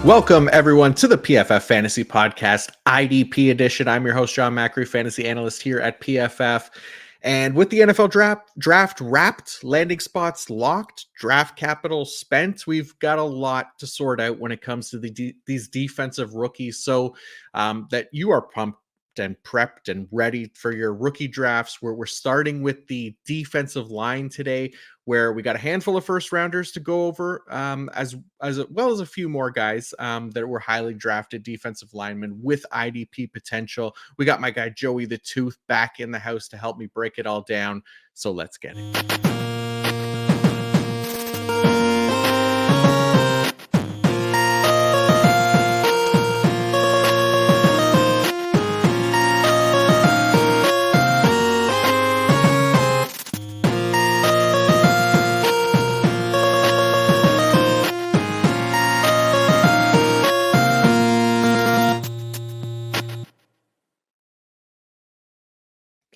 Welcome, everyone, to the PFF Fantasy Podcast, IDP edition. I'm your host, Jon Macri, fantasy analyst here at PFF. And with the NFL draft wrapped, landing spots locked, draft capital spent, we've got a lot to sort out when it comes to these defensive rookies. So that you are pumped and prepped and ready for your rookie drafts. We're starting with the defensive line today, where we got a handful of first rounders to go over, as well as a few more guys that were highly drafted defensive linemen with IDP potential. We got my guy Joey the Tooth back in the house to help me break it all down. So let's get it.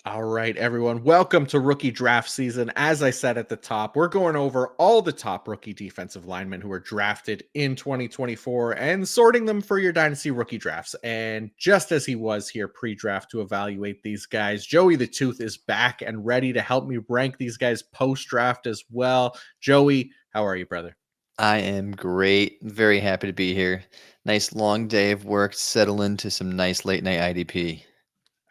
All right, everyone. Welcome to rookie draft season. As I said at the top, we're going over all the top rookie defensive linemen who were drafted in 2024 and sorting them for your dynasty rookie drafts. And just as he was here pre-draft to evaluate these guys, Joey the Tooth is back and ready to help me rank these guys post-draft as well. Joey, how are you, brother? I am great. Very happy to be here. Nice long day of work. Settle into some nice late night IDP.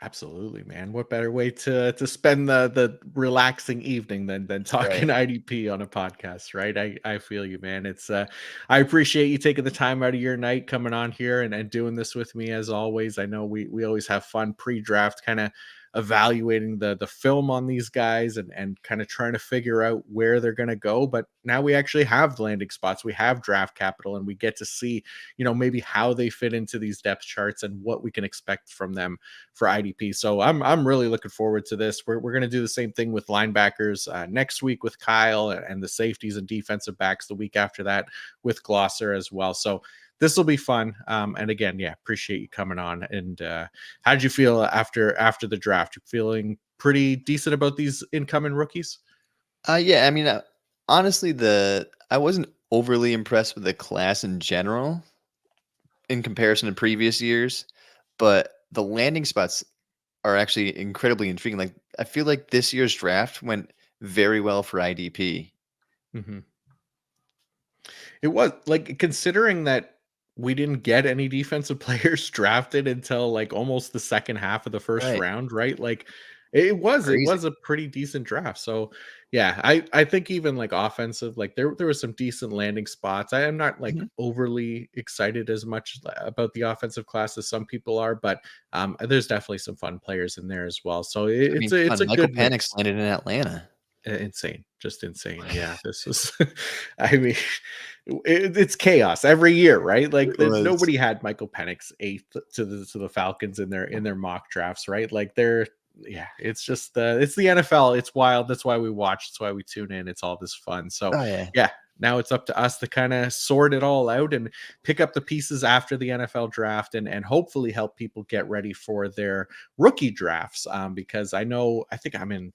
Absolutely, man. What better way to spend the relaxing evening than talking IDP on a podcast, right? I feel you, man. It's I appreciate you taking the time out of your night coming on here and doing this with me as always. I know we always have fun pre-draft kind of evaluating the film on these guys and kind of trying to figure out where they're going to go. But now we actually have landing spots, we have draft capital, and we get to see, maybe how they fit into these depth charts and what we can expect from them for IDP. So I'm really looking forward to this. We're going to do the same thing with linebackers next week with Kyle, and the safeties and defensive backs the week after that with Glosser as well. So this will be fun. And again, appreciate you coming on. And how did you feel after the draft? You feeling pretty decent about these incoming rookies? Yeah, I mean, honestly, I wasn't overly impressed with the class in general in comparison to previous years, but the landing spots are actually incredibly intriguing. Like, I feel like this year's draft went very well for IDP. Mm-hmm. It was, like, considering that we didn't get any defensive players drafted until like almost the second half of the first Right. round, right? Like it was Crazy. a pretty decent draft. So yeah, I think even like offensive, like there was some decent landing spots. I am not like Mhm. overly excited as much about the offensive class as some people are, but there's definitely some fun players in there as well. So I mean, it's come on, a Michael good Penix mix. landed in Atlanta. Insane, just insane. Yeah, this is I mean, it's chaos every year, right? Like It was. nobody had Michael Penix eighth to the Falcons in their mock drafts, right? Like they're it's just it's the NFL. It's wild. That's why we watch. That's why we tune in. It's all this fun. So Oh yeah. yeah, now it's up to us to kind of sort it all out and pick up the pieces after the NFL draft and hopefully help people get ready for their rookie drafts. Because I think I'm in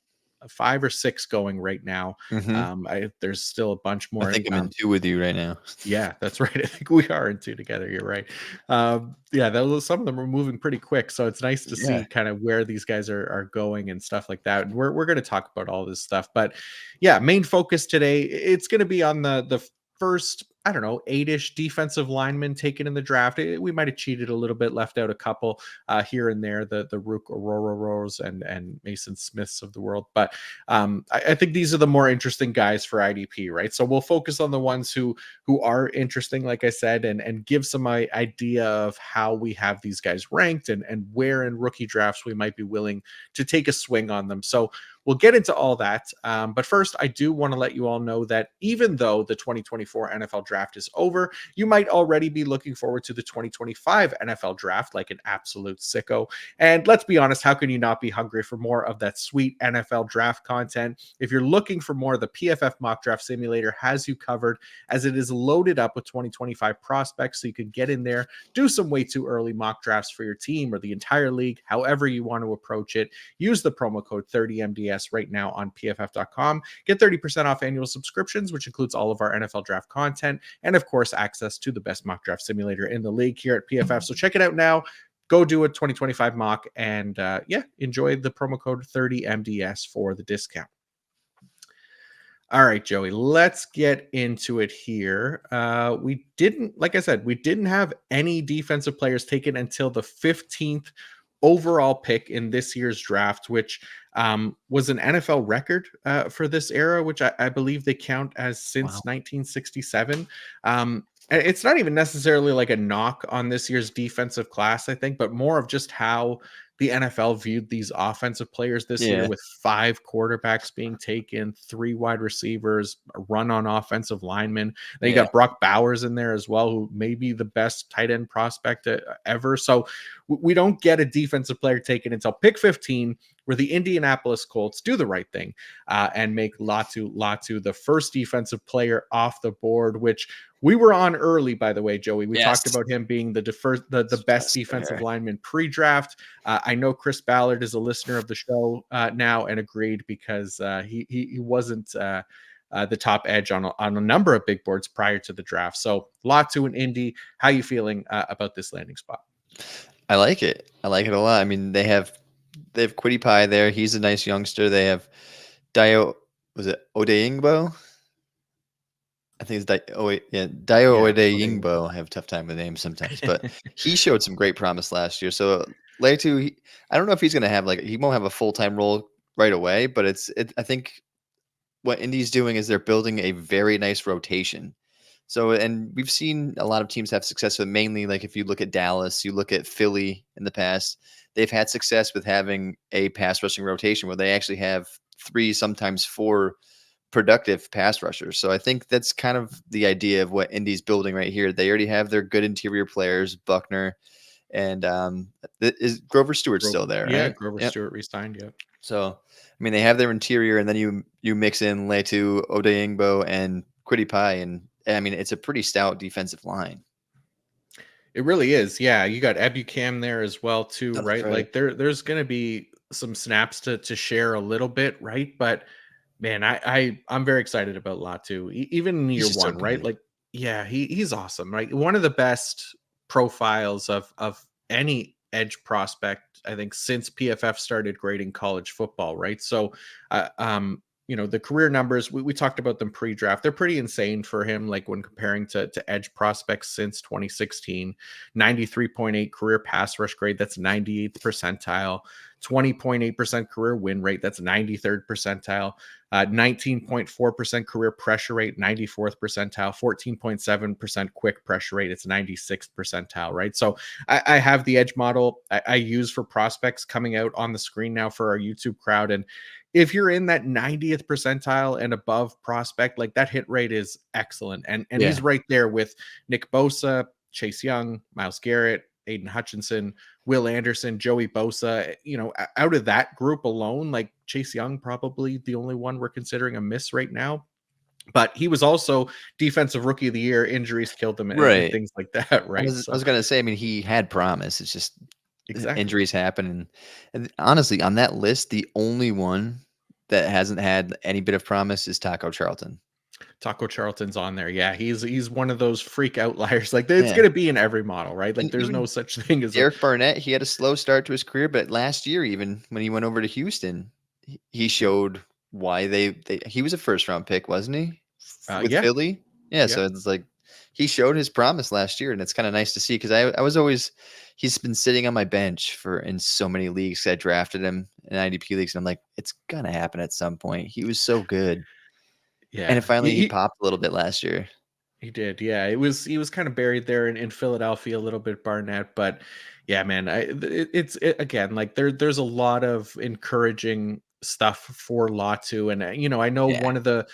5 or 6 going right now. Hmm. There's still a bunch I more. think I'm in two with you right now. Yeah, that's right. I think we are in 2 together. You're right. Some of them are moving pretty quick, so it's nice to Yeah. see kind of where these guys are going and stuff like that. And we're going to talk about all this stuff, but yeah, main focus today, it's going to be on the first, I don't know, 8-ish defensive linemen taken in the draft. We might have cheated a little bit, left out a couple here and there, the Rook Auroros and Mason Smiths of the world. But I think these are the more interesting guys for IDP, right? So we'll focus on the ones who are interesting, like I said, and give some idea of how we have these guys ranked and where in rookie drafts we might be willing to take a swing on them. So we'll get into all that. But first, I do want to let you all know that even though the 2024 NFL draft is over, you might already be looking forward to the 2025 NFL draft like an absolute sicko. And let's be honest, how can you not be hungry for more of that sweet NFL draft content? If you're looking for more, the PFF Mock Draft Simulator has you covered, as it is loaded up with 2025 prospects, so you can get in there, do some way too early mock drafts for your team or the entire league, however you want to approach it. Use the promo code 30MDS MDS right now on PFF.com. Get 30% off annual subscriptions, which includes all of our NFL draft content and, of course, access to the best mock draft simulator in the league here at PFF. So check it out now. Go do a 2025 mock and enjoy the promo code 30MDS for the discount. All right, Joey, let's get into it here. We didn't, like I said, we didn't have any defensive players taken until the 15th overall pick in this year's draft, which was an NFL record for this era, which I believe they count as since 1967. And it's not even necessarily like a knock on this year's defensive class, I think, but more of just how the NFL viewed these offensive players this year, with 5 quarterbacks being taken, 3 wide receivers, a run on offensive linemen. Then you got Brock Bowers in there as well, who may be the best tight end prospect ever. So we don't get a defensive player taken until pick 15, where the Indianapolis Colts do the right thing and make Laiatu Latu the first defensive player off the board, which we were on early, by the way, Joey. We talked about him being the best defensive lineman pre-draft. I know Chris Ballard is a listener of the show now and agreed, because he wasn't the top edge on a number of big boards prior to the draft. So Latu and Indy, how you feeling about this landing spot? I like it. I like it a lot. I mean, they have Quiddy Pie there. He's a nice youngster. They have Dio Odeyingbo? I think it's Dio Odeyingbo. I have a tough time with names sometimes, but he showed some great promise last year. So Laiatu, I don't know if he's going to have he won't have a full-time role right away, but I think what Indy's doing is they're building a very nice rotation. So, and we've seen a lot of teams have success with, mainly like if you look at Dallas, you look at Philly in the past, they've had success with having a pass rushing rotation where they actually have 3, sometimes 4 productive pass rushers. So I think that's kind of the idea of what Indy's building right here. They already have their good interior players, Buckner, and is Grover Stewart still there? Yeah, right? Grover Stewart re-signed. Yep. So, I mean, they have their interior, and then you mix in Laiatu, Odeyingbo, and Quiddy Pie, and I mean, it's a pretty stout defensive line. It really is. Yeah, you got Ebukam there as well too, right? Like there's going to be some snaps to share a little bit, right? But man, I'm very excited about Latu, even in year 1, right? Like, yeah, he's awesome, right? One of the best profiles of any edge prospect, I think, since PFF started grading college football, right? So, the career numbers, we talked about them pre-draft. They're pretty insane for him, like when comparing to edge prospects since 2016. 93.8 career pass rush grade, that's 98th percentile. 20.8% career win rate, that's 93rd percentile. 19.4% career pressure rate, 94th percentile. 14.7% quick pressure rate, it's 96th percentile, right? So I have the edge model I use for prospects coming out on the screen now for our YouTube crowd. And if you're in that 90th percentile and above prospect, like that hit rate is excellent. And he's right there with Nick Bosa, Chase Young, Myles Garrett, Aiden Hutchinson, Will Anderson, Joey Bosa. Out of that group alone, like Chase Young, probably the only one we're considering a miss right now. But he was also defensive rookie of the year. Injuries killed him and things like that, right? I was going to say, I mean, he had promise. It's just injuries happen. And honestly, on that list, the only one that hasn't had any bit of promise is Taco Charlton. Taco Charlton's on there. Yeah, he's one of those freak outliers. Like, it's going to be in every model, right? Like, there's no such thing as Derek Barnett. He had a slow start to his career, but last year, even when he went over to Houston, he showed why he was a first round pick, wasn't he? With Philly. Yeah. So it's like he showed his promise last year, and it's kind of nice to see, because I was always, he's been sitting on my bench in so many leagues. I drafted him in IDP leagues, and I'm like, it's gonna happen at some point. He was so good. Yeah. And finally he popped a little bit last year. He did. Yeah. He was kind of buried there in Philadelphia a little bit, Barnett, but yeah, man, it's again, like there's a lot of encouraging stuff for Latu. And, I know one of the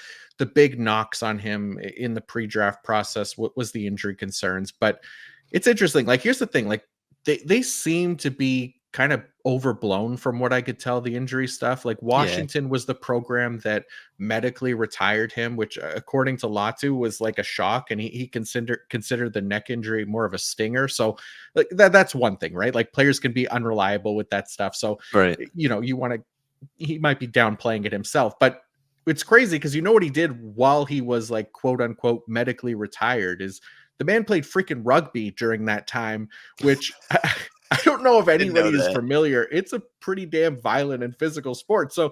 big knocks on him in the pre-draft process was the injury concerns, but it's interesting. Like, here's the thing, like they seem to be kind of overblown from what I could tell, the injury stuff. Like, Washington was the program that medically retired him, which according to Latu was like a shock. And he considered the neck injury more of a stinger. So like that's one thing, right? Like, players can be unreliable with that stuff. So, you want to he might be downplaying it himself, but it's crazy because you know what he did while he was like quote unquote medically retired is the man played freaking rugby during that time, which I don't know if Didn't know anybody is that. familiar. It's a pretty damn violent and physical sport. So,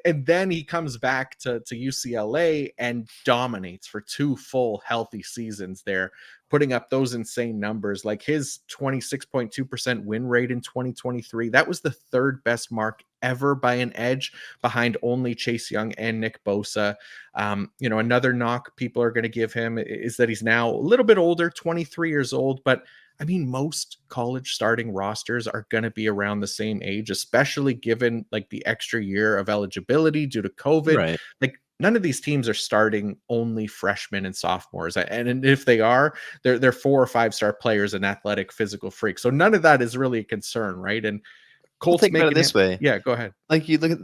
and then he comes back to UCLA and dominates for 2 full healthy seasons there, putting up those insane numbers. Like his 26.2% win rate in 2023, that was the 3rd best mark ever by an edge, behind only Chase Young and Nick Bosa. Another knock people are going to give him is that he's now a little bit older, 23 years old, but I mean, most college starting rosters are going to be around the same age, especially given like the extra year of eligibility due to COVID. Right. Like none of these teams are starting only freshmen and sophomores. And if they are, they're 4 or 5-star players and athletic physical freaks. So none of that is really a concern, right? And Well, Colts think about it making him. this way. Yeah, go ahead. Like you look at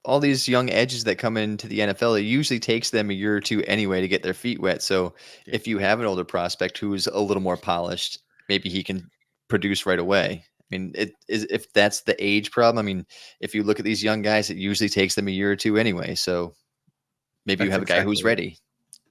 all these young edges that come into the NFL, it usually takes them a year or two anyway to get their feet wet. So Yeah. if you have an older prospect who's a little more polished, maybe he can produce right away. I mean, it is if that's the age problem. I mean, if you look at these young guys, it usually takes them a year or two anyway. So maybe you That's have a guy who's exactly it. ready.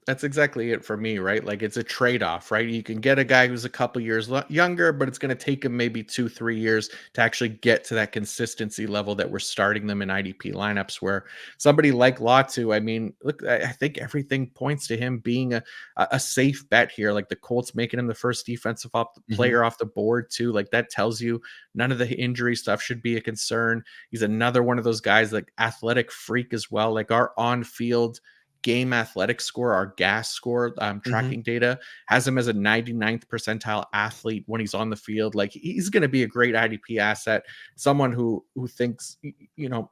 That's exactly it for me, right? Like it's a trade-off, right? You can get a guy who's a couple years younger, but it's going to take him maybe 2-3 years to actually get to that consistency level that we're starting them in IDP lineups. Where somebody like Latu, I mean, look, I think everything points to him being a safe bet here. Like the Colts making him the first defensive Mhm. player off the board too. Like that tells you none of the injury stuff should be a concern. He's another one of those guys, like athletic freak as well. Like our on-field game athletic score, our gas score Mhm. tracking data has him as a 99th percentile athlete when he's on the field. Like he's going to be a great IDP asset. Someone who thinks,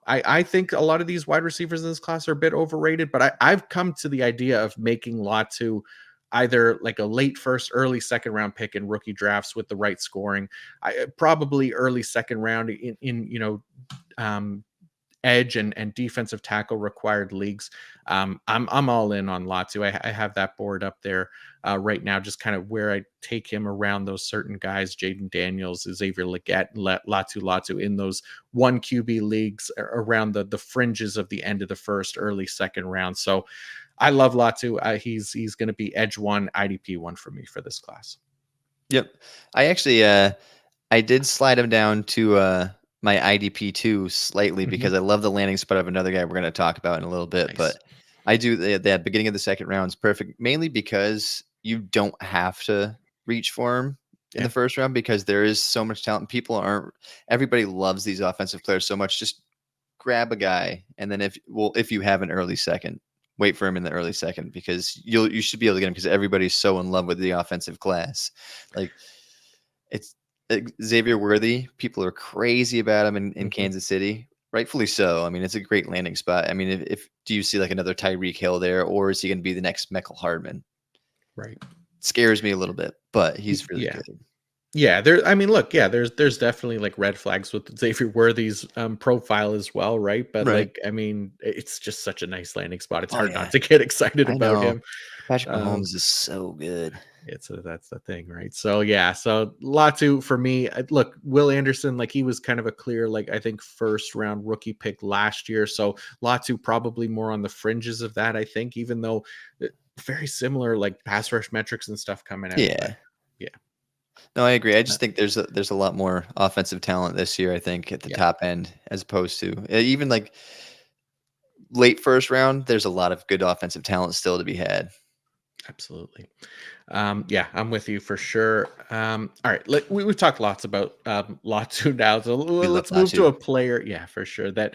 I think a lot of these wide receivers in this class are a bit overrated, but I've come to the idea of making Latu either like a late first, early second round pick in rookie drafts with the right scoring. I probably early second round um, edge and defensive tackle required leagues. I'm all in on Latu. I have that board up there right now, just kind of where I take him around those certain guys, Jaden Daniels, Xavier Legette, Latu in those 1 QB leagues around the fringes of the end of the first, early second round. So I love Latu. He's going to be edge 1, IDP 1 for me for this class. Yep. I actually I did slide him down to my IDP 2 slightly Mhm. because I love the landing spot of another guy we're going to talk about in a little bit. Nice. But I do that beginning of the second round is perfect, mainly because you don't have to reach for him in the Yeah. first round because there is so much talent. People aren't, everybody loves these offensive players so much. Just grab a guy. And then if you have an early second, wait for him in the early second because you should be able to get him because everybody's so in love with the offensive class. Like, it's Xavier Worthy. People are crazy about him in Mhm. Kansas City. Rightfully so. I mean, it's a great landing spot. I mean, if do you see like another Tyreek Hill there, or is he going to be the next Meckel Hardman? Right. Scares me a little bit, but he's really Yeah. good. Yeah, there. I mean, look, yeah, there's definitely like red flags with Xavier Worthy's profile as well, right? But Right. like, I mean, it's just such a nice landing spot. It's Oh hard not yeah, to get excited I about know. him. Patrick Um, Mahomes is so good. that's the thing, right? So yeah, so Latu for me. Look, Will Anderson, like he was kind of a clear, like I think first round rookie pick last year. So Latu probably more on the fringes of that. I think, even though very similar like pass rush metrics and stuff coming out, but Yeah. yeah, No, I agree. I uh, just think there's a lot more offensive talent this year. I think at the yeah. top end as opposed to even like late first round. There's a lot of good offensive talent still to be had. Absolutely. Yeah, I'm with you for sure. All right, we've talked lots about Latu now, so We love let's move to Latu. a player. Yeah, for sure that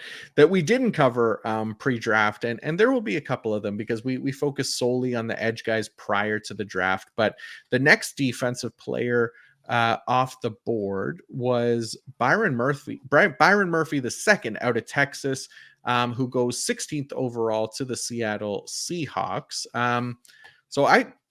we didn't cover pre-draft, and there will be a couple of them because we focus solely on the edge guys prior to the draft. But the next defensive player off the board was Byron Murphy II out of Texas, who goes 16th overall to the Seattle Seahawks. So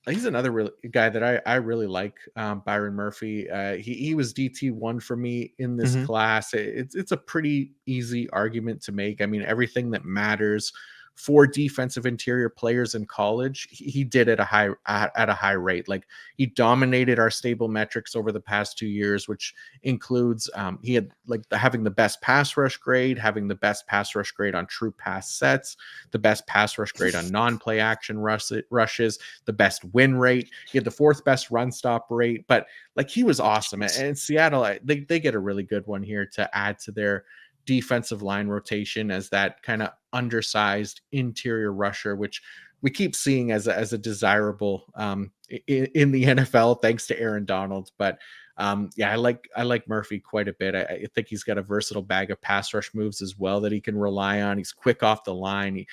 he's another guy that I really like, Byron Murphy. He was DT1 for me in this Mhm. class. It's a pretty easy argument to make. I mean, everything that matters for defensive interior players in college, he did at a high rate. Like, he dominated our stable metrics over the past 2 years, which includes he had like having the best pass rush grade, having the best pass rush grade on true pass sets, the best pass rush grade on non-play action rushes, the best win rate. He had the fourth best run stop rate. But like, he was awesome. And Seattle, they get a really good one here to add to their defensive line rotation as that kind of undersized interior rusher, which we keep seeing as a desirable in the NFL, thanks to Aaron Donald. But yeah, I like Murphy quite a bit. I think he's got a versatile bag of pass rush moves as well that he can rely on. He's quick off the line.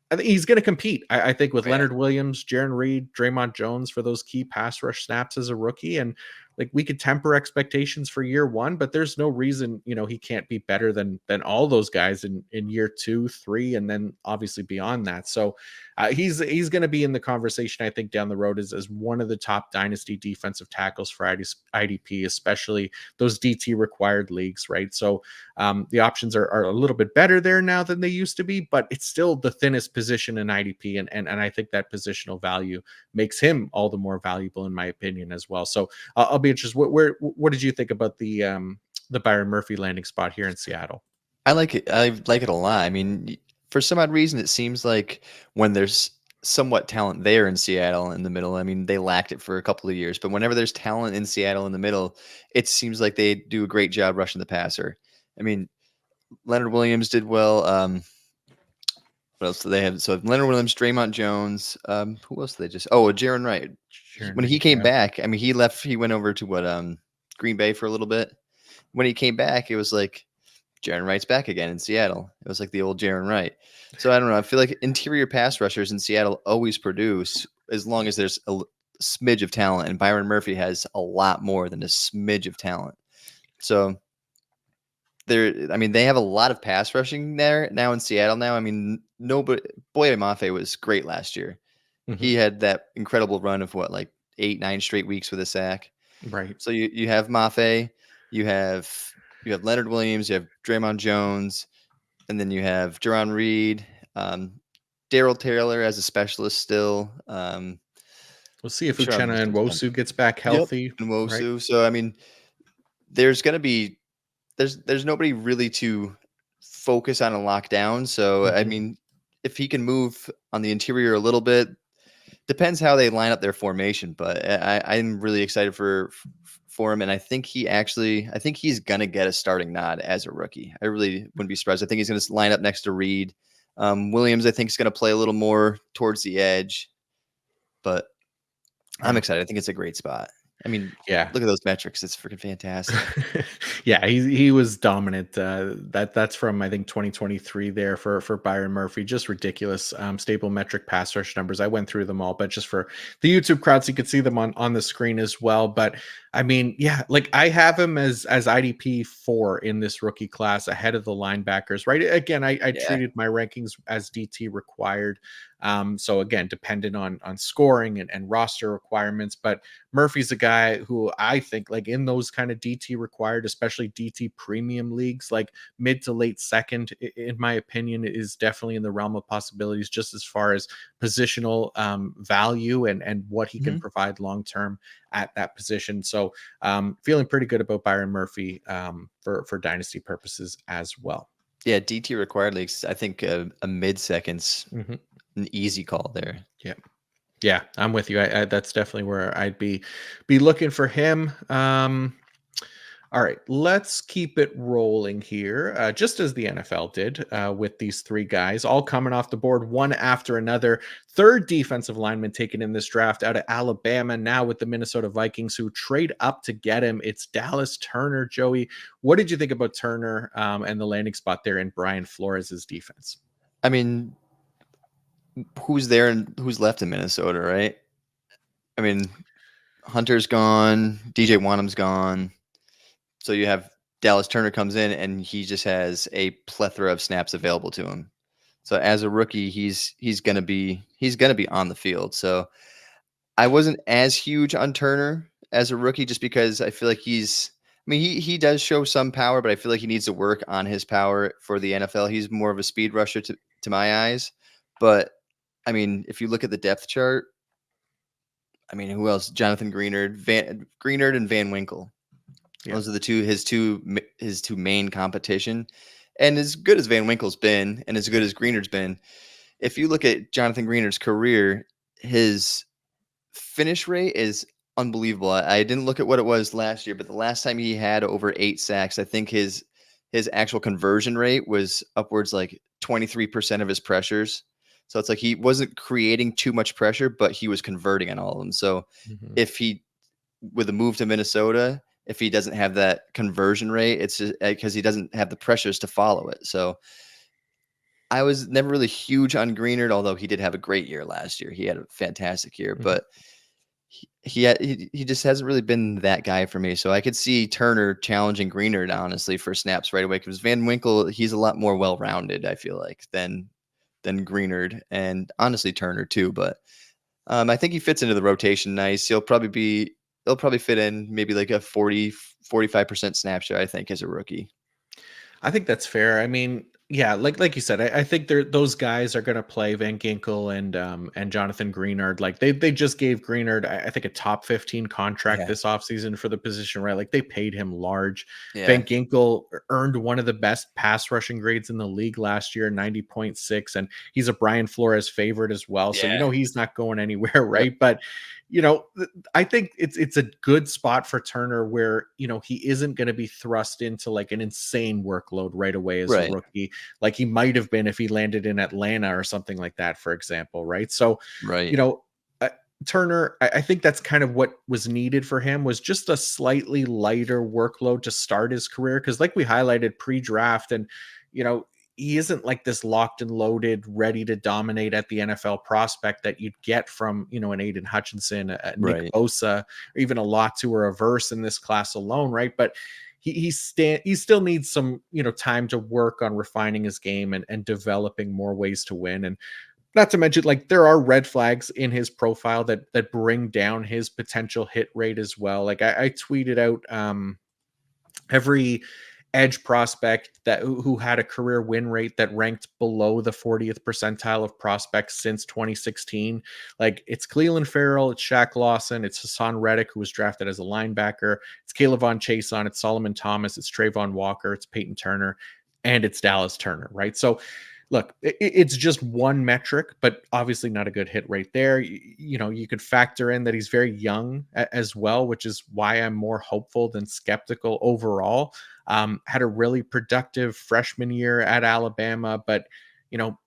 I think he's going to compete. I think with Leonard Williams, Jaron Reed, Draymond Jones for those key pass rush snaps as a rookie. And like, we could temper expectations for year one, but there's no reason, he can't be better than all those guys in year 2, 3, and then obviously beyond that. So he's going to be in the conversation, I think, down the road as one of the top dynasty defensive tackles for IDP, especially those DT required leagues, right? So the options are a little bit better there now than they used to be, but it's still the thinnest position in IDP, and I think that positional value makes him all the more valuable, in my opinion, as well. So I'll be interested. What did you think about the Byron Murphy landing spot here in Seattle? I like it. I like it a lot. I mean, for some odd reason, it seems like when there's somewhat talent there in Seattle in the middle, I mean, they lacked it for a couple of years, but whenever there's talent in Seattle in the middle, it seems like they do a great job rushing the passer. I mean, Leonard Williams did well. What else do they have? So Leonard Williams, Draymond Jones. Who else did they just? Oh, Jaron Wright. When he came back, I mean, he left. He went over to Green Bay for a little bit. When he came back, it was like Jaron Wright's back again in Seattle. It was like the old Jaron Wright. So I don't know. I feel like interior pass rushers in Seattle always produce as long as there's a smidge of talent, and Byron Murphy has a lot more than a smidge of talent. So they have a lot of pass rushing there now in Seattle now. I mean, Boye Mafe was great last year. Mm-hmm. He had that incredible run of 8, 9 straight weeks with a sack. Right. So you have Mafe, you have Leonard Williams, you have Draymond Jones, and then you have Jer'Zhan Reed, Darrell Taylor as a specialist still. We'll see if Uchenna and Nwosu gets back healthy. Yep, and Nwosu. Right? So I mean, there's going to be there's nobody really to focus on and lock down. So I mean, if he can move on the interior a little bit, depends how they line up their formation. But I'm really excited for him, and I think he's gonna get a starting nod as a rookie. I really wouldn't be surprised. I think he's gonna line up next to Reed. Williams, I think, is gonna play a little more towards the edge, but I'm excited. I think it's a great spot. I mean, yeah, look at those metrics. It's freaking fantastic. Yeah, he was dominant. That's from, I think, 2023 there for Byron Murphy. Just ridiculous stable metric pass rush numbers. I went through them all, but just for the YouTube crowd, so you could see them on the screen as well. But I mean, yeah, like, I have him as IDP 4 in this rookie class, ahead of the linebackers, right? Again, I treated my rankings as DT required. So again, dependent on scoring and roster requirements, but Murphy's a guy who I think, like, in those kind of DT required, especially DT premium leagues, like mid to late second, in my opinion, is definitely in the realm of possibilities, just as far as positional value and what he can provide long-term at that position. So feeling pretty good about Byron Murphy for dynasty purposes as well. Yeah, DT required leagues, I think a mid-seconds, an easy call there. Yeah, I'm with you. That's definitely where I'd be looking for him. All right, let's keep it rolling here, just as the NFL did with these 3 guys, all coming off the board one after another. Third defensive lineman taken in this draft out of Alabama, now with the Minnesota Vikings, who trade up to get him. It's Dallas Turner. Joey, what did you think about Turner and the landing spot there in Brian Flores' defense? I mean, who's there and who's left in Minnesota, right? I mean, Hunter's gone, DJ Wanham's gone. So you have Dallas Turner comes in and he just has a plethora of snaps available to him. So as a rookie, he's gonna be on the field. So I wasn't as huge on Turner as a rookie, just because I feel like he does show some power, but I feel like he needs to work on his power for the NFL. He's more of a speed rusher to my eyes. But I mean, if you look at the depth chart, I mean, who else? Jonathan Greenard and Van Winkle. Yeah. Those are his two main competition. And as good as Van Winkle's been, and as good as Greenard's been, if you look at Jonathan Greenard's career, his finish rate is unbelievable. I didn't look at what it was last year, but the last time he had over 8 sacks, I think his actual conversion rate was upwards like 23% of his pressures. So it's like he wasn't creating too much pressure, but he was converting on all of them. So if he, with a move to Minnesota, if he doesn't have that conversion rate, it's just because he doesn't have the pressures to follow it. So I was never really huge on Greenard, although he did have a great year last year. He had a fantastic year, but he just hasn't really been that guy for me. So I could see Turner challenging Greenard, honestly, for snaps right away, because Van Winkle, he's a lot more well-rounded, I feel like, than Greenard, and honestly Turner too. But I think he fits into the rotation nice. He'll probably fit in maybe like a 45% snap share, I think, as a rookie. I think that's fair. I mean, yeah, like you said, I think those guys are going to play Van Ginkel and Jonathan Greenard. Like they just gave Greenard, I think, a top 15 contract this offseason for the position, right? Like they paid him large. Van Ginkel earned one of the best pass rushing grades in the league last year, 90.6, and he's a Brian Flores favorite as well. So he's not going anywhere, right? But I think it's a good spot for Turner where, he isn't going to be thrust into like an insane workload right away as a rookie, like he might have been if he landed in Atlanta or something like that, for example. Right. So, Turner, I think that's kind of what was needed for him, was just a slightly lighter workload to start his career. Cause like we highlighted pre-draft, and, he isn't like this locked and loaded, ready to dominate at the NFL prospect that you'd get from, an Aiden Hutchinson, a Nick Bosa, or even a Latu or a Verse in this class alone, right? But he still needs some, time to work on refining his game and developing more ways to win. And not to mention, like, there are red flags in his profile that bring down his potential hit rate as well. Like I tweeted out every edge prospect who had a career win rate that ranked below the 40th percentile of prospects since 2016. Like, it's Cleveland Farrell, it's Shaq Lawson, it's Hassan Reddick, who was drafted as a linebacker, it's Caleb Von Chason, it's Solomon Thomas, it's Trayvon Walker, it's Peyton Turner, and it's Dallas Turner, right? So look, it's just one metric, but obviously not a good hit rate there. You could factor in that he's very young as well, which is why I'm more hopeful than skeptical overall. Had a really productive freshman year at Alabama, but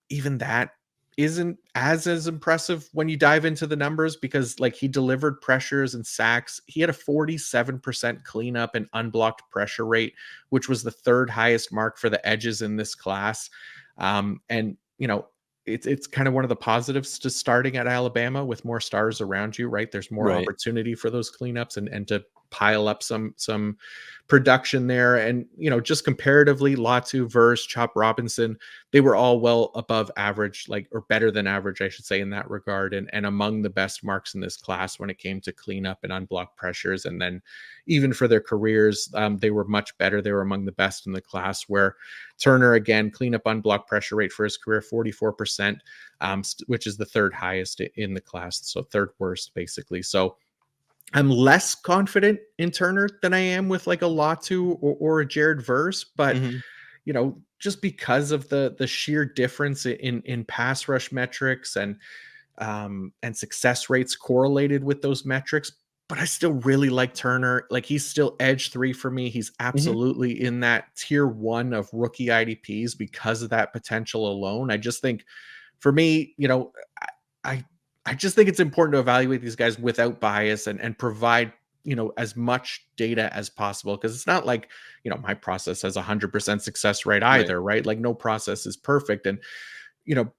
even that isn't as impressive when you dive into the numbers, because like he delivered pressures and sacks. He had a 47% cleanup and unblocked pressure rate, which was the third highest mark for the edges in this class. And it's kind of one of the positives to starting at Alabama with more stars around you, right? There's more opportunity for those cleanups and to pile up some production there. And just comparatively, Latu, Verse, Chop Robinson, they were all well above average, like, or better than average, I should say, in that regard, and among the best marks in this class when it came to cleanup and unblocked pressures. And then even for their careers, they were much better. They were among the best in the class, where Turner, again, cleanup unblocked pressure rate for his career, 44%, which is the third highest in the class. So third worst, basically. So I'm less confident in Turner than I am with like a Latu or a Jared Verse, but just because of the sheer difference in pass rush metrics and success rates correlated with those metrics. But I still really like Turner. Like, he's still edge 3 for me. He's absolutely in that tier 1 of rookie IDPs because of that potential alone. I just think, for me, I just think it's important to evaluate these guys without bias and provide, as much data as possible. Cause it's not like, my process has 100% success rate either, right? Like, no process is perfect. And,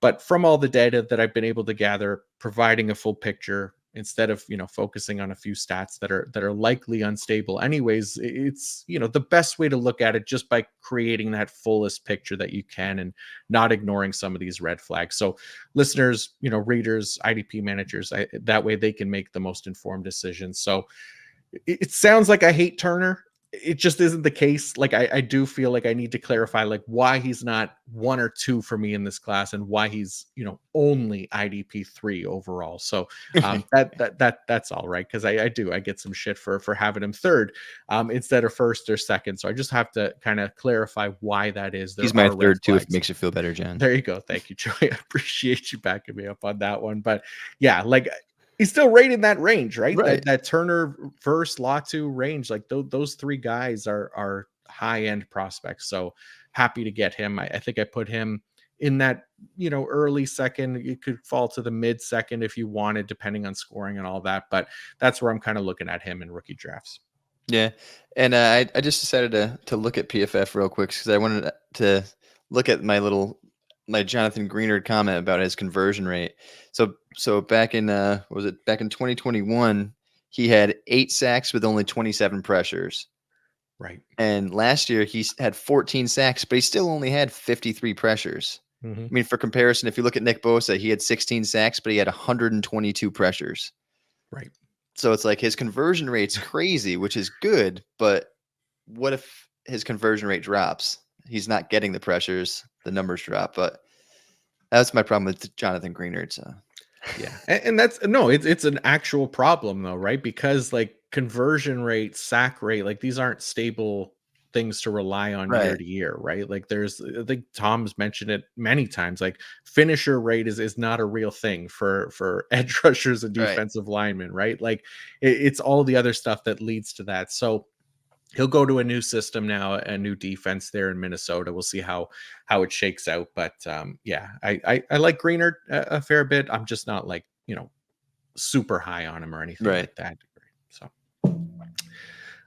but from all the data that I've been able to gather, providing a full picture instead of, focusing on a few stats that are likely unstable anyways, it's, the best way to look at it, just by creating that fullest picture that you can and not ignoring some of these red flags. So listeners, readers, IDP managers, that way they can make the most informed decisions. So it sounds like I hate Turner. it just isn't the case. Like I do feel like I need to clarify like why he's not 1 or 2 for me in this class and why he's, only IDP 3 overall. So that's all right. Cause I get some shit for having him third instead of first or second. So I just have to kind of clarify why that is. There He's my are red third too, if it flags. makes you feel better, John. There you go. Thank you, Joey. I appreciate you backing me up on that one. But yeah, like he's still right in that range, right? Right. That Turner versus Latu range. Like those 3 guys are high end prospects. So happy to get him. I think I put him in that early second. You could fall to the mid second if you wanted, depending on scoring and all that. But that's where I'm kind of looking at him in rookie drafts. Yeah, and I just decided to look at PFF real quick because I wanted to look at my Jonathan Greenard comment about his conversion rate. So back in back in 2021, he had 8 sacks with only 27 pressures. Right. And last year he had 14 sacks, but he still only had 53 pressures. Mm-hmm. I mean, for comparison, if you look at Nick Bosa, he had 16 sacks, but he had 122 pressures. Right. So it's like his conversion rate's crazy, which is good, but what if his conversion rate drops? He's not getting the pressures, the numbers drop. But that's my problem with Jonathan Greenard. So yeah, and that's it's an actual problem though, right? Because like conversion rate, sack rate, like these aren't stable things to rely on year right. to year, right? Like I think Tom's mentioned it many times, like finisher rate is not a real thing for edge rushers and Right. defensive linemen, right? Like it's all the other stuff that leads to that. So he'll go to a new system now, a new defense there in Minnesota. We'll see how it shakes out. But yeah, I like Greenard a fair bit. I'm just not like super high on him or anything Right. like that. So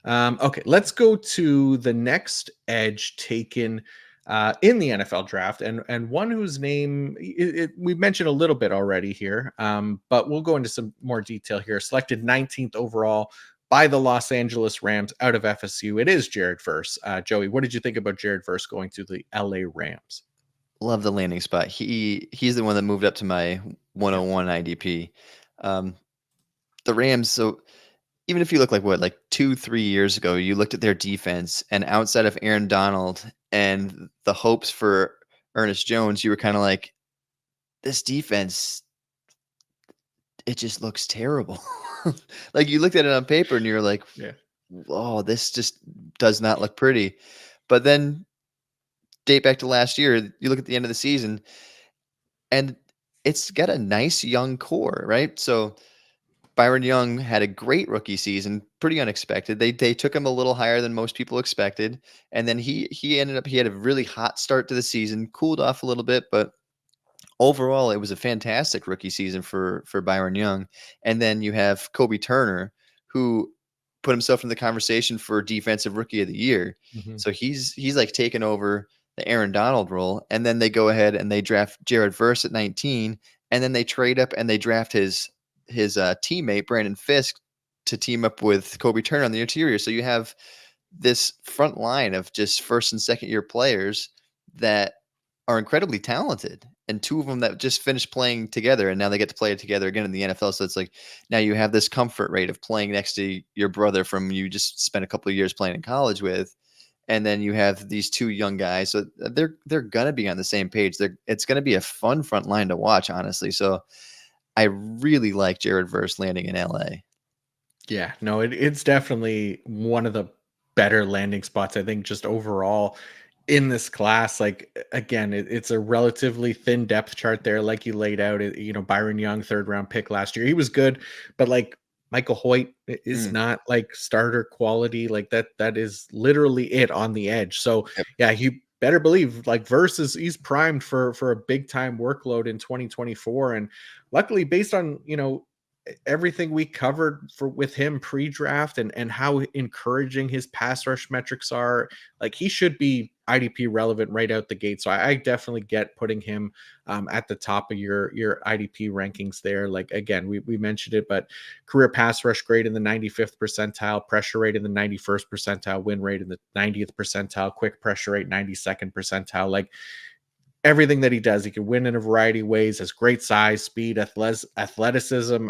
okay, let's go to the next edge taken in the NFL draft, and one whose name we mentioned a little bit already here, but we'll go into some more detail here. Selected 19th overall by the Los Angeles Rams out of FSU. It is Jared Verse. Joey, what did you think about Jared Verse going to the LA Rams? Love the landing spot. He's the one that moved up to my 101 IDP. The Rams, so even if you look like 2-3 years ago, you looked at their defense, and outside of Aaron Donald and the hopes for Ernest Jones, you were kind of like, this defense, it just looks terrible. Like you looked at it on paper and you're like, Yeah. oh, this just does not look pretty. But then date back to last year, you look at the end of the season and it's got a nice young core, right? So Byron Young had a great rookie season, pretty unexpected. They took him a little higher than most people expected. And then he had a really hot start to the season, cooled off a little bit, but overall, it was a fantastic rookie season for Byron Young. And then you have Kobe Turner, who put himself in the conversation for Defensive Rookie of the Year. Mm-hmm. So he's like taken over the Aaron Donald role. And then they go ahead and they draft Jared Verse at 19, and then they trade up and they draft his teammate Brandon Fisk to team up with Kobe Turner on the interior. So you have this front line of just first and second year players that are incredibly talented, and 2 of them that just finished playing together, and now they get to play it together again in the NFL. So it's like now you have this comfort rate of playing next to your brother from you just spent a couple of years playing in college with, and then you have these 2 young guys. So they're gonna be on the same page. It's gonna be a fun front line to watch, honestly. So I really like Jared Verse landing in LA. Yeah, no, it's definitely one of the better landing spots, I think, just overall in this class. Like again, it's a relatively thin depth chart there, like you laid out. Byron Young, 3rd round pick last year, he was good, but like Michael Hoyt is not like starter quality. Like that is literally it on the edge. So Yep. yeah, you better believe like Versus, he's primed for a big time workload in 2024. And luckily, based on everything we covered with him pre-draft and how encouraging his pass rush metrics are, like he should be IDP relevant right out the gate. So I definitely get putting him at the top of your IDP rankings there. Like again, we mentioned it, but career pass rush grade in the 95th percentile, pressure rate in the 91st percentile, win rate in the 90th percentile, quick pressure rate 92nd percentile. Like everything that he does, he can win in a variety of ways, has great size, speed, athleticism.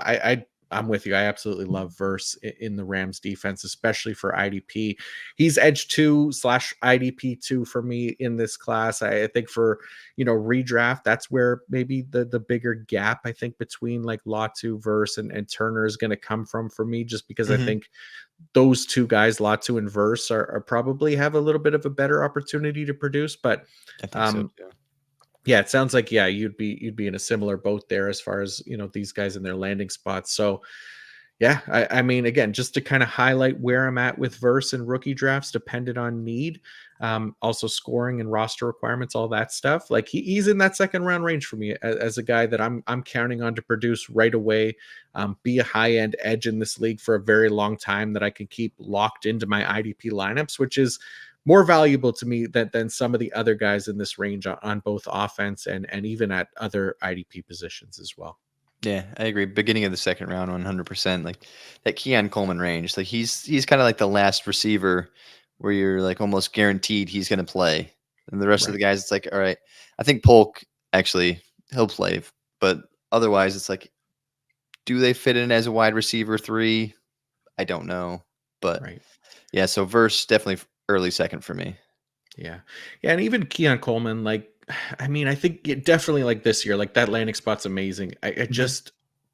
I'm with you. I absolutely love Verse in the Rams defense, especially for IDP. He's edge 2/IDP 2 for me in this class. I think for, redraft, that's where maybe the bigger gap, I think, between like Latu, Verse, and Turner is going to come from for me, just because I Mhm. think those two guys, Latu and Verse, are probably have a little bit of a better opportunity to produce. But I think so um, too. yeah, it sounds like, you'd be in a similar boat there as far as, these guys in their landing spots. So yeah, I mean, again, just to kind of highlight where I'm at with Verse and rookie drafts, dependent on need, also scoring and roster requirements, all that stuff. Like he's in that second round range for me as a guy that I'm counting on to produce right away, be a high end edge in this league for a very long time that I can keep locked into my IDP lineups, which is more valuable to me than some of the other guys in this range on both offense and even at other IDP positions as well. Yeah, I agree. Beginning of the second round, 100%. Like that Keon Coleman range, like he's kind of like the last receiver where you're like almost guaranteed he's going to play, and the rest of the Right. guys, it's like, all right. I think Polk actually he'll play, but otherwise, it's like, do they fit in as a wide receiver 3? I don't know, but Right. yeah. So Verse definitely early second for me. Yeah. Yeah. And even Keon Coleman, like, I mean, I think definitely like this year, like that landing spot's amazing. I Mhm. just,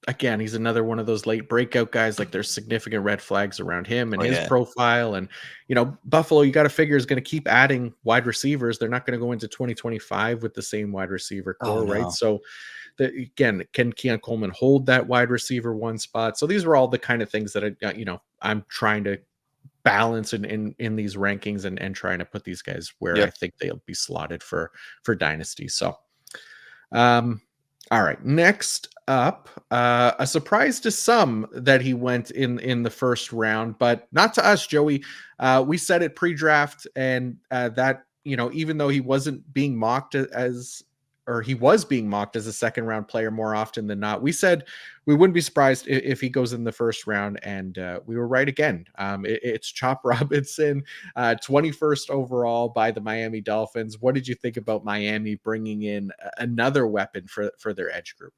again, he's another one of those late breakout guys. Like there's significant red flags around him and Oh his yeah. profile. And, Buffalo, you got to figure, is going to keep adding wide receivers. They're not going to go into 2025 with the same wide receiver Oh core, right? no. So, again, can Keon Coleman hold that wide receiver one spot? So these are all the kind of things that I'm trying to balance in these rankings and trying to put these guys where I Yep. think they'll be slotted for dynasty. So um all right, next up, a surprise to some that he went in the first round, but not to us, Joey. We said it pre-draft, and that, even though he wasn't being mocked as or he was being mocked as a second round player more often than not, we said we wouldn't be surprised if he goes in the first round, and we were right again. It's Chop Robinson, 21st overall by the Miami Dolphins. What did you think about Miami bringing in another weapon for their edge group?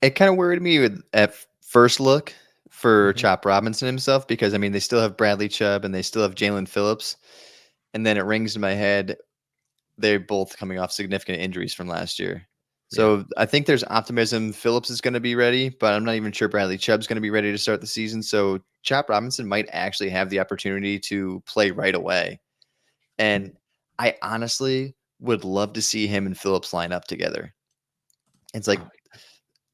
It kind of worried me at first look for Mhm. Chop Robinson himself because I mean they still have Bradley Chubb and they still have Jalen Phillips, and then it rings in my head they're both coming off significant injuries from last year. Yeah. So I think there's optimism Phillips is going to be ready, but I'm not even sure Bradley Chubb's going to be ready to start the season. So Chop Robinson might actually have the opportunity to play right away, and I honestly would love to see him and Phillips line up together. It's like Oh,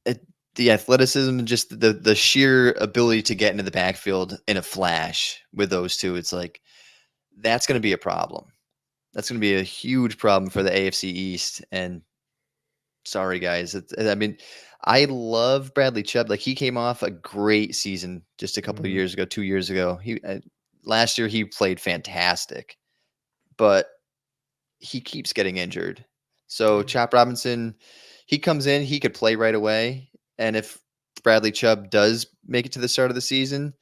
it, the athleticism and just the sheer ability to get into the backfield in a flash with those two, it's like that's going to be a problem. That's going to be a huge problem for the AFC East. And sorry, guys. I mean, I love Bradley Chubb. Like he came off a great season just a couple of mhm. years ago, 2 years ago. Last year he played fantastic, but he keeps getting injured. So Yeah. Chop Robinson, he comes in, he could play right away. And if Bradley Chubb does make it to the start of the season,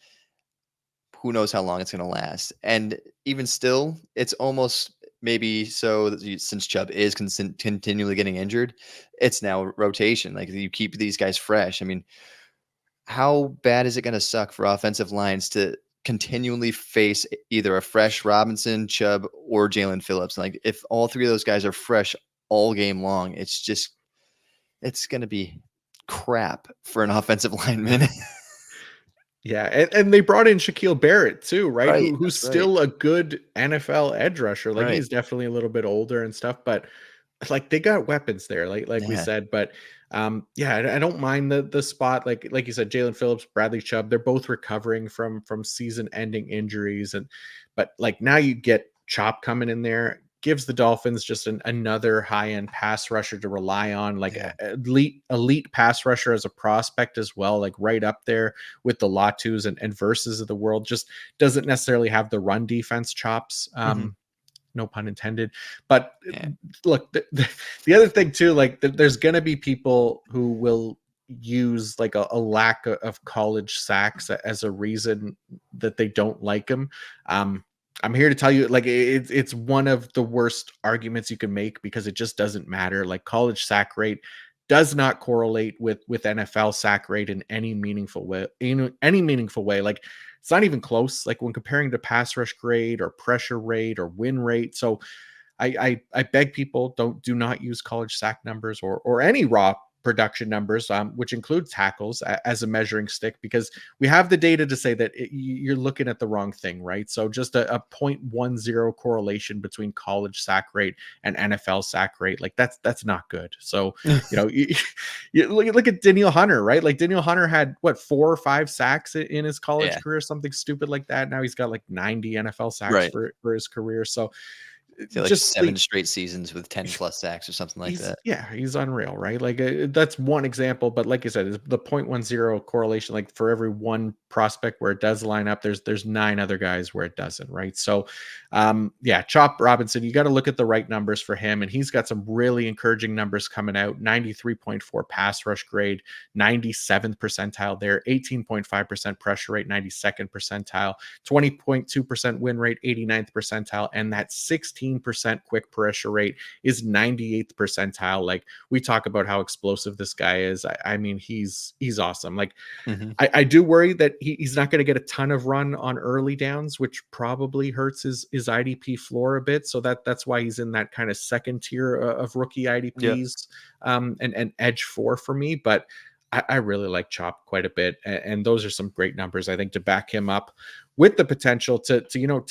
who knows how long it's going to last. And even still, it's almost maybe so that since Chubb is continually getting injured, it's now rotation. Like you keep these guys fresh. I mean, how bad is it going to suck for offensive lines to continually face either a fresh Robinson, Chubb, or Jalen Phillips? Like if all three of those guys are fresh all game long, it's going to be crap for an offensive lineman. Yeah, and they brought in Shaquille Barrett too, right? Right. Who's That's right. still a good NFL edge rusher. Like Right. he's definitely a little bit older and stuff, but like they got weapons there, like we Yeah. said. But yeah, I don't mind the spot. Like you said, Jalen Phillips, Bradley Chubb, they're both recovering from season ending injuries, and but like now you get Chop coming in there, gives the Dolphins just another high end pass rusher to rely on, like Yeah. elite pass rusher as a prospect as well, like right up there with the Latus and Verses of the world. Just doesn't necessarily have the run defense chops. Mhm. No pun intended. But Yeah. look, the other thing too, like there's going to be people who will use like a lack of college sacks as a reason that they don't like him. Um, I'm here to tell you, like it's one of the worst arguments you can make because it just doesn't matter. Like college sack rate does not correlate with NFL sack rate in any meaningful way. In any meaningful way, like it's not even close. Like when comparing to pass rush grade or pressure rate or win rate. So I beg people do not use college sack numbers or any raw production numbers, which include tackles as a measuring stick, because we have the data to say that you're looking at the wrong thing, right? So just a 0.10 correlation between college sack rate and NFL sack rate, like that's not good. So you look at Danielle Hunter, right? Like Danielle Hunter had what 4 or 5 sacks in his college Yeah. career, something stupid like that. Now he's got like 90 NFL sacks Right. for his career. So Like just 7 straight seasons with 10 plus sacks or something like that. he's unreal, right? Like that's one example, but like I said, it's the 0.10 correlation. Like for every one prospect where it does line up, there's 9 other guys where it doesn't, right? So Chop Robinson, you got to look at the right numbers for him, and he's got some really encouraging numbers coming out. 93.4 pass rush grade, 97th percentile there, 18.5% pressure rate, 92nd percentile, 20.2% win rate, 89th percentile, and that 16% quick pressure rate is 98th percentile. Like we talk about how explosive this guy is. I mean, he's awesome. Like I do worry that he's not going to get a ton of run on early downs, which probably hurts his IDP floor a bit. So that's why he's in that kind of second tier of rookie IDPs, and edge 4 for me. But I really like Chop quite a bit, and those are some great numbers, I think, to back him up with the potential to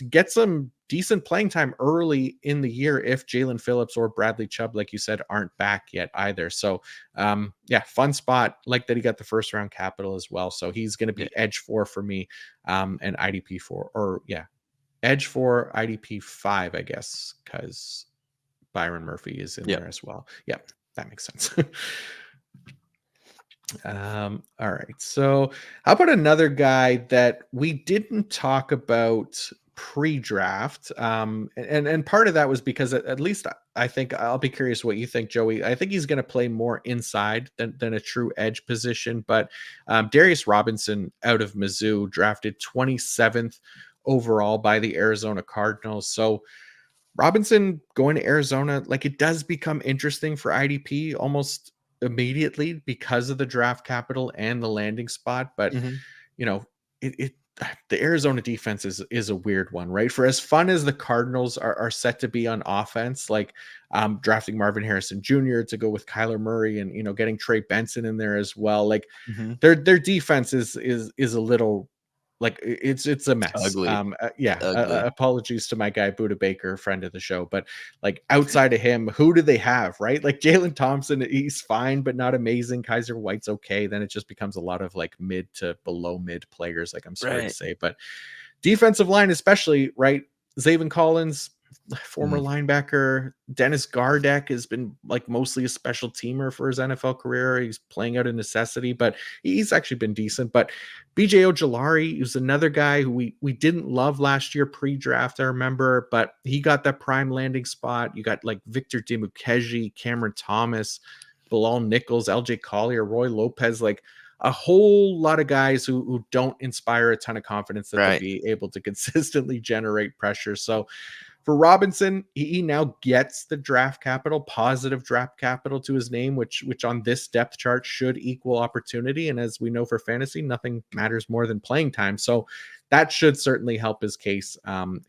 get some decent playing time early in the year if Jalen Phillips or Bradley Chubb, like you said, aren't back yet either. So fun spot. Like that he got the first round capital as well. So he's going to be edge 4 for me, and IDP 4, or edge 4, IDP 5, I guess, because Byron Murphy is in there as well. Yeah, that makes sense. All right. So how about another guy that we didn't talk about pre-draft? And part of that was because at least I think I'll be curious what you think, Joey. I think he's going to play more inside than a true edge position. But Darius Robinson out of Mizzou, drafted 27th overall by the Arizona Cardinals. So Robinson going to Arizona, like it does become interesting for IDP almost immediately because of the draft capital and the landing spot. But it the Arizona defense is a weird one, right? For as fun as the Cardinals are set to be on offense, like drafting Marvin Harrison Jr. to go with Kyler Murray, and getting Trey Benson in there as well, like their defense is a little, like it's a mess. Ugly. Apologies to my guy Buda Baker, friend of the show, but like outside of him, who do they have, right? Like Jalen Thompson, he's fine but not amazing. Kaiser White's okay. Then it just becomes a lot of like mid to below mid players, like I'm sorry to say. But defensive line especially, right? Zaven Collins, former linebacker. Dennis Gardeck has been like mostly a special teamer for his NFL career. He's playing out of necessity, but he's actually been decent. But BJ Ojulari is another guy who we didn't love last year pre-draft, I remember, but he got that prime landing spot. You got like Victor Dimukeji, Cameron Thomas, Bilal Nichols, LJ Collier, Roy Lopez, like a whole lot of guys who don't inspire a ton of confidence that they'll be able to consistently generate pressure. So for Robinson, he now gets the draft capital, positive draft capital to his name, which on this depth chart should equal opportunity. And as we know for fantasy, nothing matters more than playing time. So that should certainly help his case,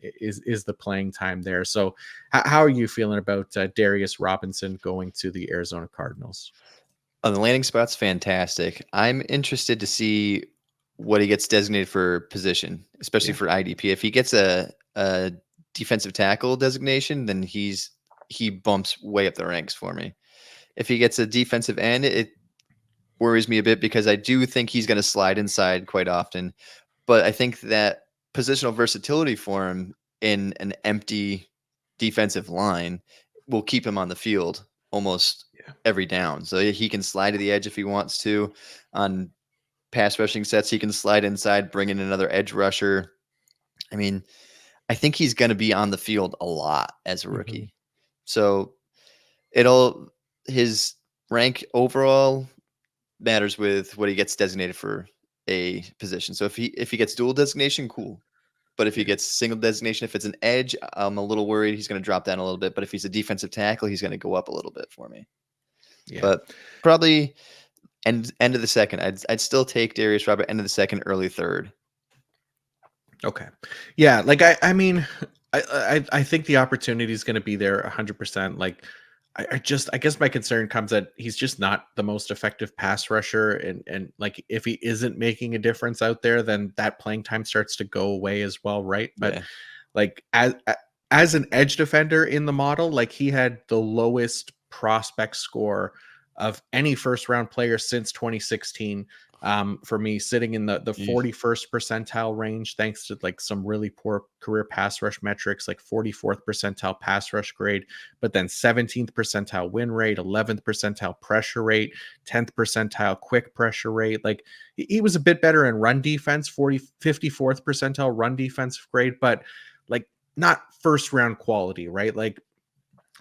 is the playing time there. So how are you feeling about Darius Robinson going to the Arizona Cardinals? The landing spot's fantastic. I'm interested to see what he gets designated for position, especially for IDP. If he gets a defensive tackle designation, then he bumps way up the ranks for me. If he gets a defensive end, it worries me a bit because I do think he's going to slide inside quite often. But I think that positional versatility for him in an empty defensive line will keep him on the field almost every down. So he can slide to the edge if he wants to. On pass rushing sets, he can slide inside, bring in another edge rusher. I mean, I think he's going to be on the field a lot as a rookie. So his rank overall matters with what he gets designated for a position. So if he gets dual designation, cool. But if he gets single designation, if it's an edge, I'm a little worried he's going to drop down a little bit. But if he's a defensive tackle, he's going to go up a little bit for me. Yeah. But probably end of the second. I'd still take Darius Robert end of the second, early third. Okay. Yeah, like I mean, I think the opportunity is going to be there 100%. Like I guess my concern comes that he's just not the most effective pass rusher, and like if he isn't making a difference out there, then that playing time starts to go away as well, right? But Yeah. like as an edge defender in the model, like he had the lowest prospect score of any first round player since 2016, for me, sitting in the Yeesh. 41st percentile range, thanks to like some really poor career pass rush metrics, like 44th percentile pass rush grade, but then 17th percentile win rate, 11th percentile pressure rate, 10th percentile quick pressure rate. Like he was a bit better in run defense, 54th percentile run defensive grade, but like not first round quality, right? Like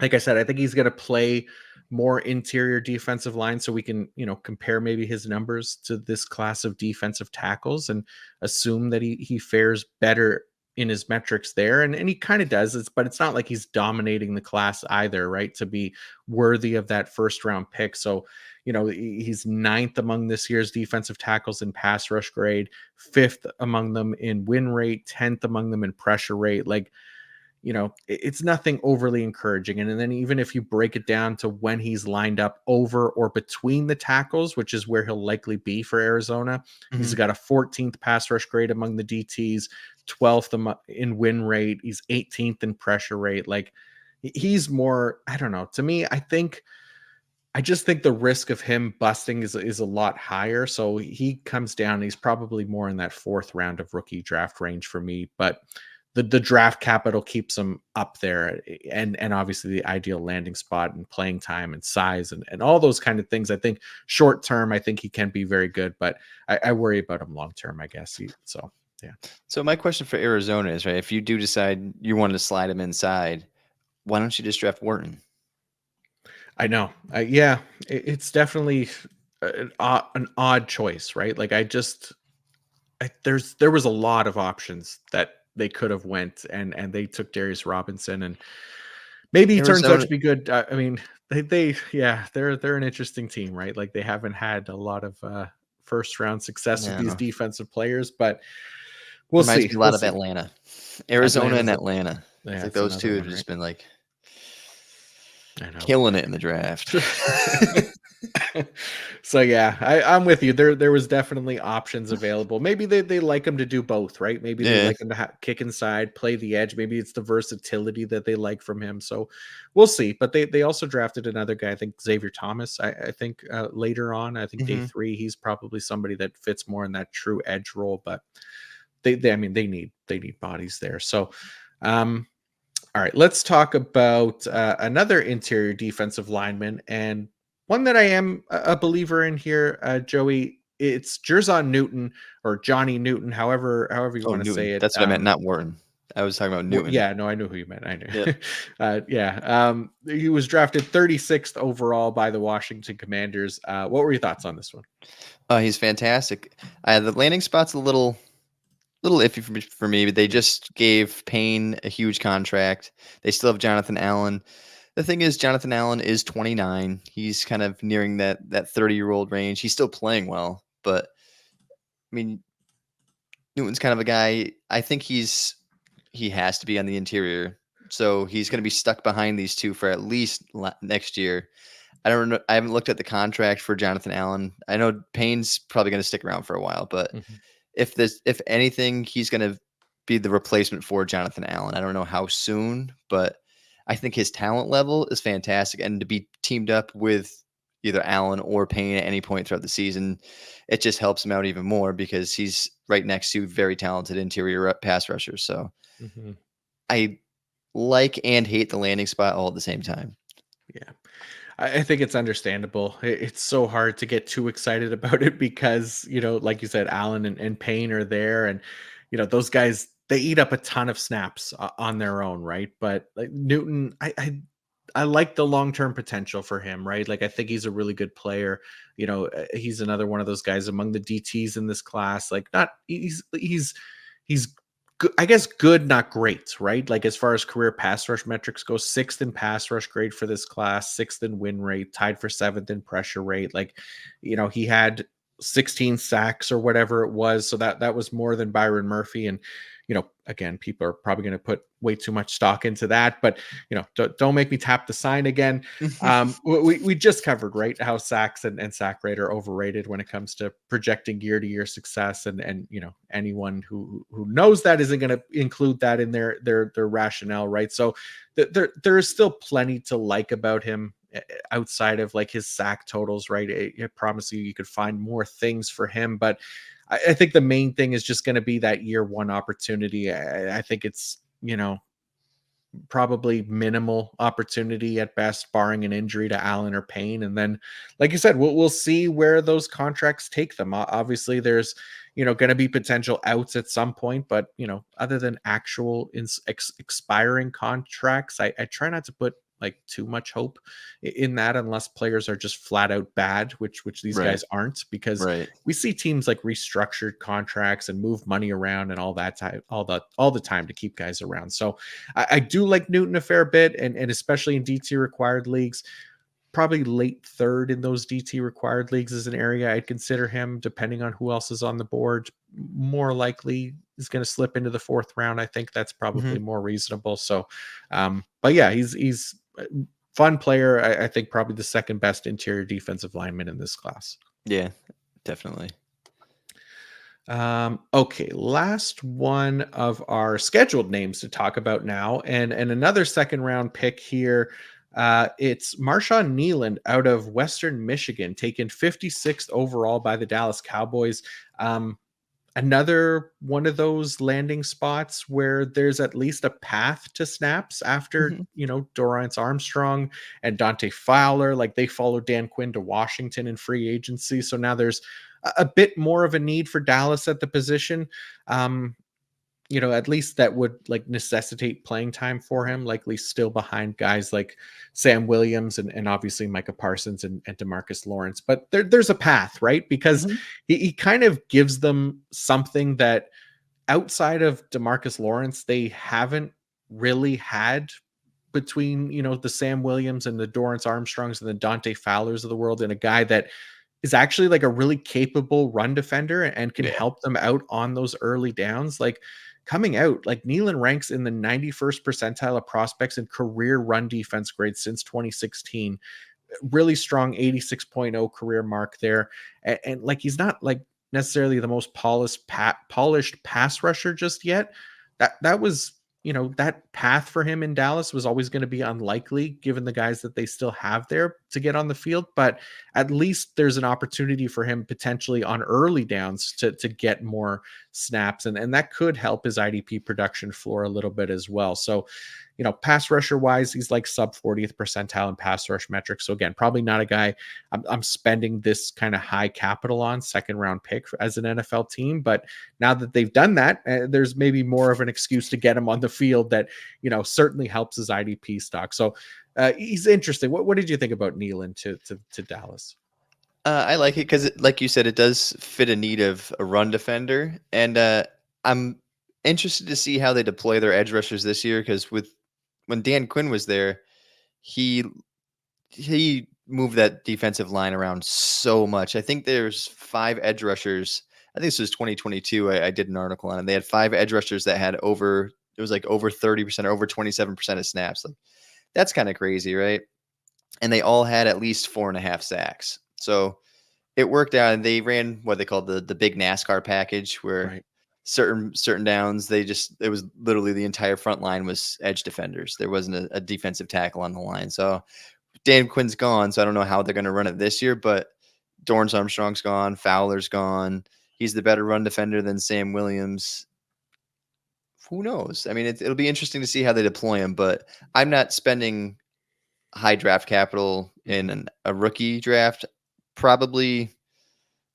I said, I think he's going to play more interior defensive line, so we can, compare maybe his numbers to this class of defensive tackles and assume that he fares better in his metrics there. And he kind of does this, but it's not like he's dominating the class either, right? To be worthy of that first round pick. So, he's ninth among this year's defensive tackles in pass rush grade, fifth among them in win rate, 10th among them in pressure rate. Like, it's nothing overly encouraging. And then even if you break it down to when he's lined up over or between the tackles, which is where he'll likely be for Arizona, he's Mhm. got a 14th pass rush grade among the DTs, 12th in win rate. He's 18th in pressure rate. Like he's more, I don't know. To me, I just think the risk of him busting is a lot higher. So he comes down. He's probably more in that fourth round of rookie draft range for me. But the draft capital keeps him up there, and obviously the ideal landing spot and playing time and size and all those kind of things. I think short term, I think he can be very good, but I worry about him long term, I guess. So yeah. So my question for Arizona is, right, if you do decide you want to slide him inside, why don't you just draft Wharton? I know. Yeah, it's definitely an odd choice, right? Like there was a lot of options that they could have went, and they took Darius Robinson, and maybe he turns out Arizona, to be good. I mean, they yeah, they're an interesting team, right? Like they haven't had a lot of first round success with these no, defensive players, but we'll reminds see. me a We'll lot of see. Atlanta. Arizona and Atlanta's Atlanta. I yeah, think it's those another two have one, right? just been like I know. killing it in the draft. So yeah, I'm with you. There was definitely options available. Maybe they like him to do both, right? Maybe they Yeah. like him to kick inside, play the edge. Maybe it's the versatility that they like from him. So we'll see. But they also drafted another guy. I think Xavier Thomas. I think later on. I think day Hmm. 3. He's probably somebody that fits more in that true edge role. But they I mean they need bodies there. So all right, let's talk about another interior defensive lineman, and one that I am a believer in here, Joey. It's Jer'Zhan Newton, or Johnny Newton, however you Oh, want to Newton. say it. That's what I meant, not Wharton. I was talking about Newton. Yeah, no, I knew who you meant. I Yep. knew. Yeah, he was drafted 36th overall by the Washington Commanders. What were your thoughts on this one? He's fantastic. The landing spot's a little iffy for me, but they just gave Payne a huge contract. They still have Jonathan Allen. The thing is, Jonathan Allen is 29. He's kind of nearing that 30-year-old range. He's still playing well, but I mean, Newton's kind of a guy. I think he has to be on the interior, so he's going to be stuck behind these two for at least next year. I don't know. I haven't looked at the contract for Jonathan Allen. I know Payne's probably going to stick around for a while, but Mhm. if anything, he's going to be the replacement for Jonathan Allen. I don't know how soon, but I think his talent level is fantastic, and to be teamed up with either Allen or Payne at any point throughout the season, it just helps him out even more because he's right next to very talented interior pass rushers. So Mhm. I like and hate the landing spot all at the same time. Yeah. I think it's understandable. It's so hard to get too excited about it because, like you said, Allen and Payne are there, and those guys, they eat up a ton of snaps on their own, right? But like Newton, I like the long term potential for him, right? Like I think he's a really good player. He's another one of those guys among the DTs in this class. Like not he's I guess good, not great, right? Like as far as career pass rush metrics go, sixth in pass rush grade for this class, sixth in win rate, tied for seventh in pressure rate. Like, he had 16 sacks or whatever it was, so that was more than Byron Murphy. And again, people are probably going to put way too much stock into that, but don't make me tap the sign again. We just covered, right, how sacks and sack rate are overrated when it comes to projecting year to year success, and anyone who knows that isn't going to include that in their rationale, right? So there is still plenty to like about him outside of like his sack totals, right? I promise you could find more things for him, but I think the main thing is just going to be that year one opportunity. I think it's probably minimal opportunity at best, barring an injury to Allen or Payne. And then, like you said, we'll see where those contracts take them. Obviously, there's going to be potential outs at some point, but other than actual expiring contracts, I try not to put like too much hope in that unless players are just flat out bad, which these Right. guys aren't, because Right. we see teams like restructured contracts and move money around and all that time, all the time to keep guys around. So I do like Newton a fair bit, and especially in DT required leagues. Probably late third in those DT required leagues is an area I'd consider him, depending on who else is on the board. More likely is going to slip into the fourth round. I think that's probably more reasonable. So, but yeah, he's a fun player. I think probably the second best interior defensive lineman in this class. Yeah, definitely. Okay, last one of our scheduled names to talk about now, and another second round pick here. It's Marshawn Kneeland out of Western Michigan, taken 56th overall by the Dallas Cowboys. Another one of those landing spots where there's at least a path to snaps after, Dorrance Armstrong and Dante Fowler. Like they followed Dan Quinn to Washington in free agency. So now there's a bit more of a need for Dallas at the position. At least that would like necessitate playing time for him, likely still behind guys like Sam Williams and obviously Micah Parsons and DeMarcus Lawrence. But there's a path, right? Because he kind of gives them something that outside of DeMarcus Lawrence, they haven't really had between, the Sam Williams and the Dorrance Armstrongs and the Dante Fowlers of the world, and a guy that is actually like a really capable run defender and can help them out on those early downs. Like coming out, like Neyland ranks in the 91st percentile of prospects in career run defense grades since 2016. Really strong 86.0 career mark there. And like, he's not like necessarily the most polished pass rusher just yet. That was, that path for him in Dallas was always going to be unlikely given the guys that they still have there to get on the field. But at least there's an opportunity for him potentially on early downs to get more snaps. And that could help his IDP production floor a little bit as well. So, pass rusher wise, he's like sub 40th percentile in pass rush metrics. So again, probably not a guy I'm spending this kind of high capital on, second round pick as an NFL team. But now that they've done that, there's maybe more of an excuse to get him on the field that, certainly helps his IDP stock. So he's interesting. What did you think about Neyland to Dallas? I like it because, like you said, it does fit a need of a run defender. And I'm interested to see how they deploy their edge rushers this year, because when Dan Quinn was there, he moved that defensive line around so much. I think there's 5 edge rushers. I think this was 2022. I did an article on it. They had 5 edge rushers that had over 30% or over 27% of snaps. Like that's kind of crazy, right? And they all had at least 4.5 sacks. So it worked out, and they ran what they called the big NASCAR package, where certain downs, it was literally the entire front line was edge defenders. There wasn't a defensive tackle on the line. So Dan Quinn's gone, so I don't know how they're going to run it this year, but Dorrance Armstrong's gone, Fowler's gone. He's the better run defender than Sam Williams. Who knows? I mean, it'll be interesting to see how they deploy him, but I'm not spending high draft capital in a rookie draft. Probably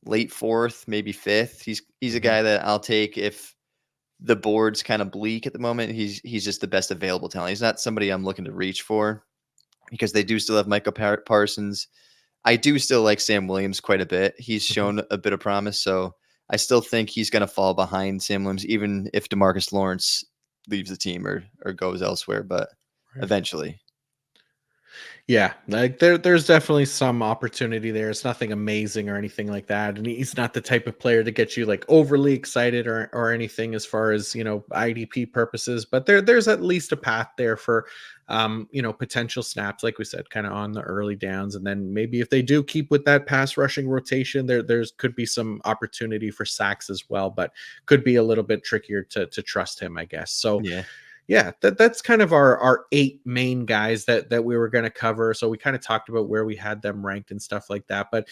late 4th, maybe 5th. He's a guy that I'll take if the board's kind of bleak at the moment. He's just the best available talent. He's not somebody I'm looking to reach for, because they do still have Micah Parsons. I do still like Sam Williams quite a bit. He's shown a bit of promise, so I still think he's going to fall behind Sam Williams, even if DeMarcus Lawrence leaves the team or goes elsewhere, but Right. eventually. Yeah, like there's definitely some opportunity there. It's nothing amazing or anything like that. And he's not the type of player to get you like overly excited or anything as far as, IDP purposes, but there's at least a path there for potential snaps, like we said, kind of on the early downs. And then maybe if they do keep with that pass rushing rotation, there's could be some opportunity for sacks as well, but could be a little bit trickier to trust him, I guess. So Yeah. yeah, that's kind of our 8 main guys that we were going to cover. So we kind of talked about where we had them ranked and stuff like that. But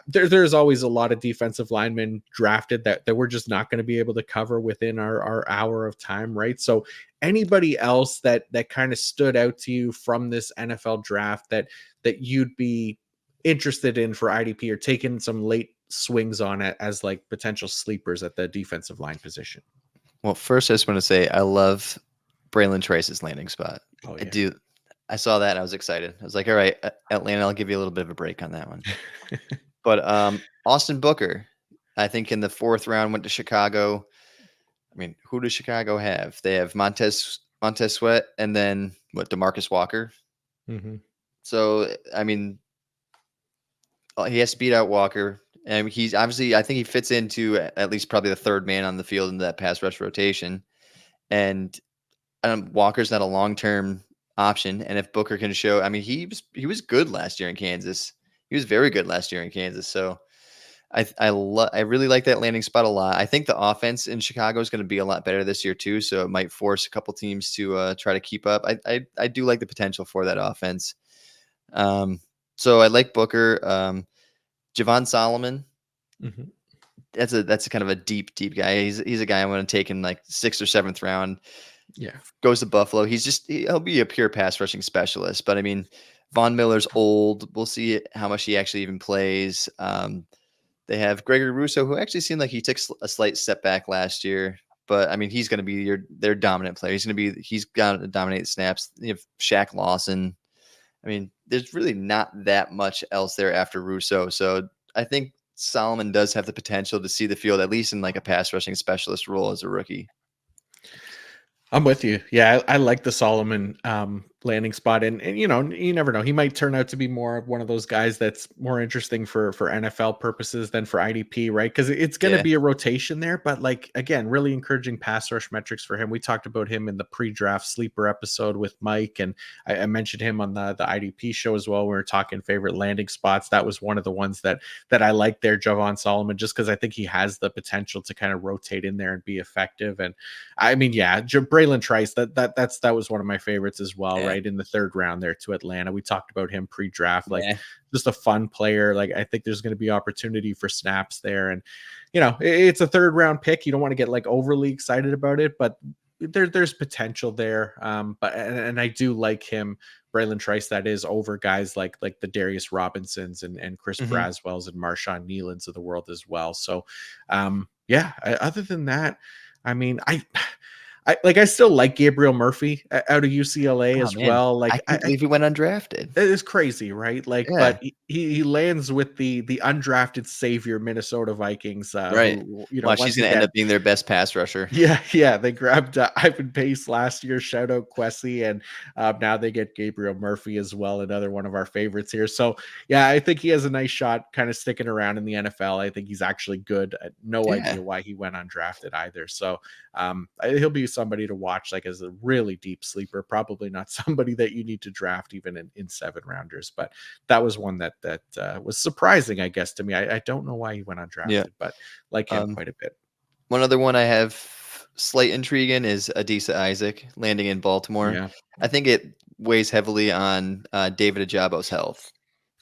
there's always a lot of defensive linemen drafted that we're just not going to be able to cover within our hour of time, right? So anybody else that kind of stood out to you from this NFL draft that you'd be interested in for IDP or taking some late swings on it as like potential sleepers at the defensive line position? Well, first, I just want to say I love Braylon Trice's landing spot. Oh I yeah. do. I saw that and I was excited. I was like, all right, Atlanta, I'll give you a little bit of a break on that one. But Austin Booker, I think in the 4th round went to Chicago. I mean, who does Chicago have? They have Montez Sweat and then DeMarcus Walker. hmm So I mean, he has to beat out Walker. And he's obviously, I think he fits into at least probably the 3rd man on the field in that pass rush rotation. And Walker's not a long-term option. And if Booker can show, I mean, he was good last year in Kansas. He was very good last year in Kansas. So I really like that landing spot a lot. I think the offense in Chicago is going to be a lot better this year too. So it might force a couple teams to try to keep up. I do like the potential for that offense. So I like Booker. Javon Solomon. hmm That's a kind of a deep guy. He's a guy I'm going to take in like 6th or 7th round. Yeah. Goes to Buffalo. He'll be a pure pass rushing specialist. But I mean, Von Miller's old. We'll see how much he actually even plays. They have Gregory Rousseau, who actually seemed like he took a slight step back last year. But I mean, he's going to be their dominant player. He's got to dominate snaps. You have Shaq Lawson. I mean, there's really not that much else there after Rousseau. So I think Solomon does have the potential to see the field, at least in like a pass rushing specialist role as a rookie. I'm with you. Yeah, I like the Solomon landing spot, and you never know. He might turn out to be more of one of those guys that's more interesting for NFL purposes than for IDP, right? Because it's going to Yeah. be a rotation there. But like again, really encouraging pass rush metrics for him. We talked about him in the pre-draft sleeper episode with Mike, and I mentioned him on the IDP show as well. We were talking favorite landing spots. That was one of the ones that I like there, Javon Solomon, just because I think he has the potential to kind of rotate in there and be effective. And I mean, yeah, Braylon Trice, that was one of my favorites as well, Yeah. right? In the 3rd round there to Atlanta. We talked about him pre-draft, like Yeah. just a fun player. Like I think there's going to be opportunity for snaps there. And it's a 3rd round pick. You don't want to get like overly excited about it, but there's potential there. But and I do like him, Braylon Trice, that is over guys like the Darius Robinsons and Chris Mhm. Braswells and Marshawn Kneelands of the world as well. So yeah, other than that, I mean, I still like Gabriel Murphy out of UCLA Oh as man, well. I Like can't believe he went undrafted. it is crazy, right? Like, Yeah. but he lands with the undrafted savior Minnesota Vikings, Right. who Watch, he's once gonna end again, up being their best pass rusher. yeah, they grabbed Ivan Pace last year. Shout out Quessy, and now they get Gabriel Murphy as well, another one of our favorites here. So yeah, I think he has a nice shot, kind of sticking around in the NFL. I think he's actually good. No Yeah. idea why he went undrafted either. So he'll be somebody to watch, like as a really deep sleeper. Probably not somebody that you need to draft even in 7 rounders, but that was one that was surprising, I guess, to me. I don't know why he went Yeah. undrafted, but like him Um, quite a bit. One other one I have slight intrigue in is Adisa Isaac landing in Baltimore. Yeah. I think it weighs heavily on David Ajabo's health.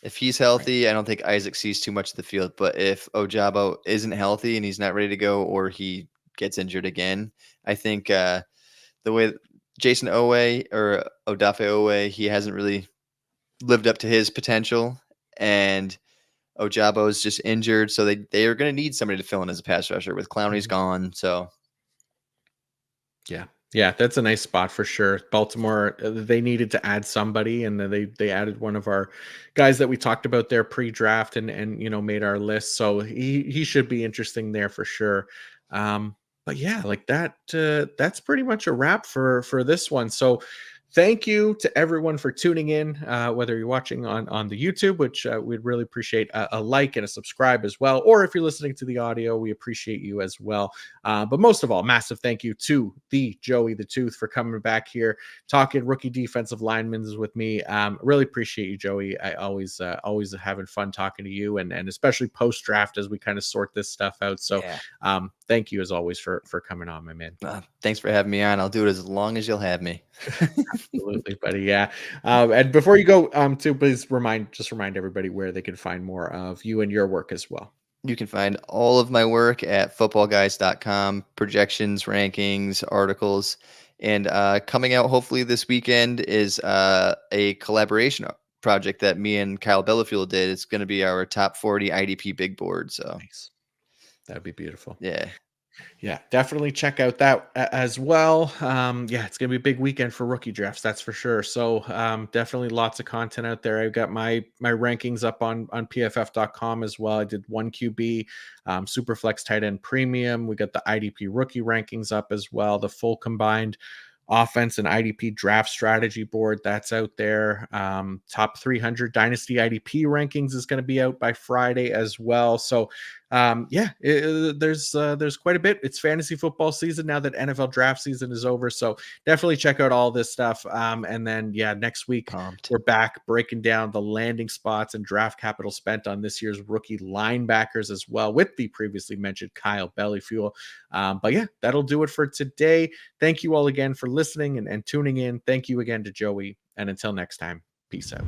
If he's Right. healthy, I don't think Isaac sees too much of the field. But if Ojabo isn't healthy and he's not ready to go, or he gets injured again, I think the way Jason Owe or Odafe Owe, he hasn't really lived up to his potential. And Ojabo's just injured, so they are going to need somebody to fill in as a pass rusher with Clowney's Mhm. gone. So Yeah. Yeah, that's a nice spot for sure. Baltimore, they needed to add somebody, and then they added one of our guys that we talked about there pre-draft, and made our list. So he should be interesting there for sure. But yeah, like that. That's pretty much a wrap for this one. So thank you to everyone for tuning in, whether you're watching on the YouTube, which we'd really appreciate a like and a subscribe as well, or if you're listening to the audio, we appreciate you as well. But most of all, massive thank you to the Joey the Tooth for coming back here, talking rookie defensive linemen with me. Really appreciate you, Joey. I always having fun talking to you, and especially post draft as we kind of sort this stuff out. So Yeah. thank you as always for coming on, my man. Thanks for having me on. I'll do it as long as you'll have me. Absolutely, buddy. Yeah. And before you go, too, please remind everybody where they can find more of you and your work as well. You can find all of my work at footballguys.com, projections, rankings, articles. And coming out hopefully this weekend is a collaboration project that me and Kyle Bellafield did. It's going to be our top 40 IDP big board. So Nice. That'd be beautiful. yeah. Yeah, definitely check out that as well. Yeah, it's gonna be a big weekend for rookie drafts, that's for sure. So definitely lots of content out there. I've got my rankings up on PFF.com as well. I did one QB, Superflex tight end premium. We got the IDP rookie rankings up as well. The full combined offense and IDP draft strategy board that's out there. Top 300 dynasty IDP rankings is going to be out by Friday as well. So there's quite a bit. It's fantasy football season now that NFL draft season is over. So definitely check out all this stuff. And then next week Pumped. we're back breaking down the landing spots and draft capital spent on this year's rookie linebackers as well, with the previously mentioned Kyle Bellyfuel. But yeah, that'll do it for today. Thank you all again for listening and tuning in. Thank you again to Joey. And until next time, peace out.